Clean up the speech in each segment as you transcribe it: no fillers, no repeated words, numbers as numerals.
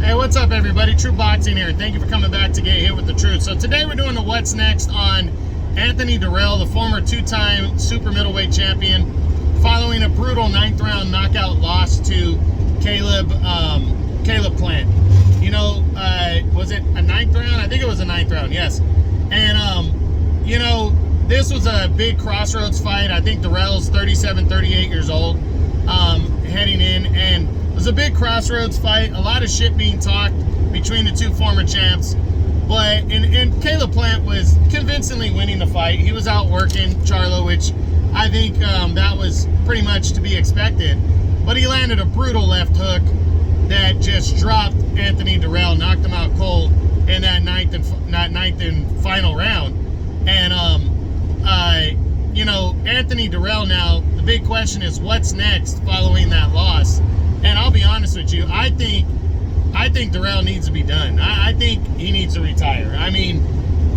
Hey, what's up, everybody? True Boxing here. Thank you for coming back to Get Hit with the Truth. So today we're doing the What's Next on Anthony Dirrell, the former two-time super middleweight champion, following a brutal 9th round knockout loss to Caleb Plant. You know, was it a 9th round? I think it was a 9th round, yes. And, you know, this was a big crossroads fight. I think Dirrell's 37, 38 years old, heading in, and it was a big crossroads fight. A lot of shit being talked between the two former champs, but and Caleb Plant was convincingly winning the fight. He was out working Charlo, which I think that was pretty much to be expected. But he landed a brutal left hook that just dropped Anthony Dirrell, knocked him out cold in that ninth and final round. And you know, Anthony Dirrell now, the big question is what's next following that loss. And I'll be honest with you, I think Dirrell needs to be done. I think he needs to retire. I mean,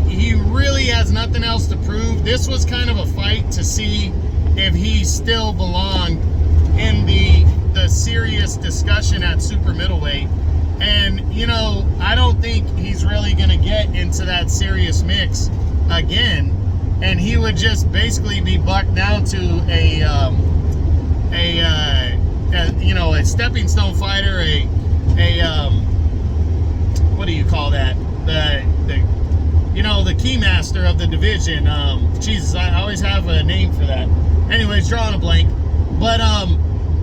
he really has nothing else to prove. This was kind of a fight to see if he still belonged in the serious discussion at super middleweight. And, you know, I don't think he's really going to get into that serious mix again. And he would just basically be bucked down to a you know, a stepping stone fighter, what do you call that? You know, the keymaster of the division. Jesus, I always have a name for that. Anyways, drawing a blank. But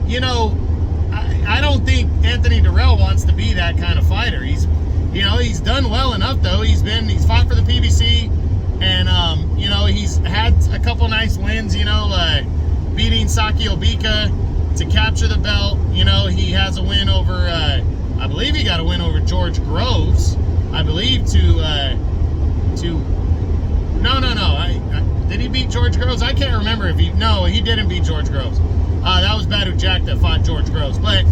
you know, I don't think Anthony Dirrell wants to be that kind of fighter. You know, he's done well enough though. He's fought for the PBC, and you know, he's had a couple nice wins. You know, beating Saki Obika to capture the belt. You know, he has a win over, I believe he got a win over George Groves. I believe did he beat George Groves? I can't remember if no, he didn't beat George Groves. That was Badu Jack that fought George Groves. But,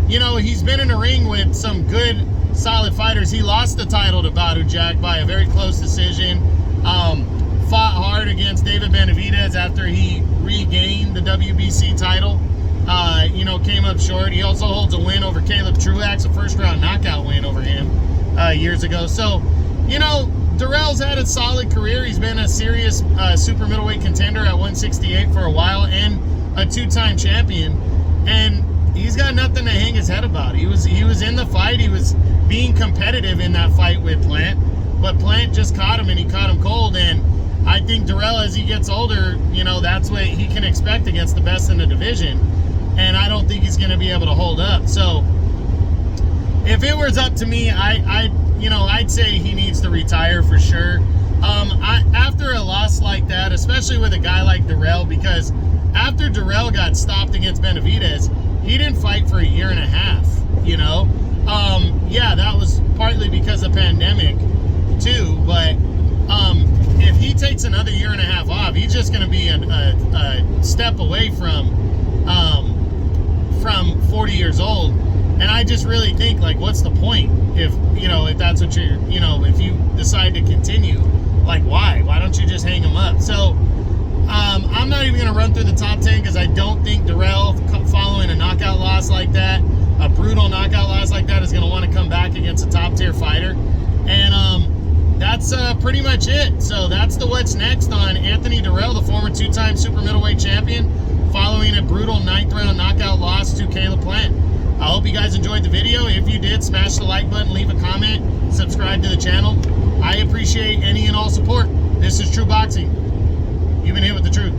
you know, he's been in the ring with some good, solid fighters. He lost the title to Badu Jack by a very close decision. Fought hard against David Benavidez after he regained the WBC title. You know, came up short. He also holds a win over Caleb Truax, a first-round knockout win over him years ago. So, you know, Dirrell's had a solid career. He's been a serious super middleweight contender at 168 for a while and a two-time champion. And he's got nothing to hang his head about. He was in the fight. He was being competitive in that fight with Plant, but Plant just caught him, and he caught him cold. And I think Dirrell, as he gets older, you know, that's what he can expect against the best in the division. And I don't think he's going to be able to hold up. So if it was up to me, I'd say he needs to retire for sure. After a loss like that, especially with a guy like Dirrell, because after Dirrell got stopped against Benavidez, he didn't fight for a year and a half, you know. Yeah, that was partly because of pandemic too, but if he takes another year and a half off, he's just going to be a step away from 40 years old. And I just really think, like, what's the point if that's what you're, you know, if you decide to continue, like, why don't you just hang him up? So I'm not even going to run through the top 10 because I don't think Dirrell, following a knockout loss like that, a brutal knockout loss like that, is going to want to come back against a top tier fighter. And that's pretty much it. So that's the what's next on Anthony Dirrell, the former two-time super middleweight champion, following a brutal 9th round knockout loss to Caleb Plant. I hope you guys enjoyed the video. If you did, smash the like button, leave a comment, subscribe to the channel. I appreciate any and all support. This is True Boxing. You've been hit with the truth.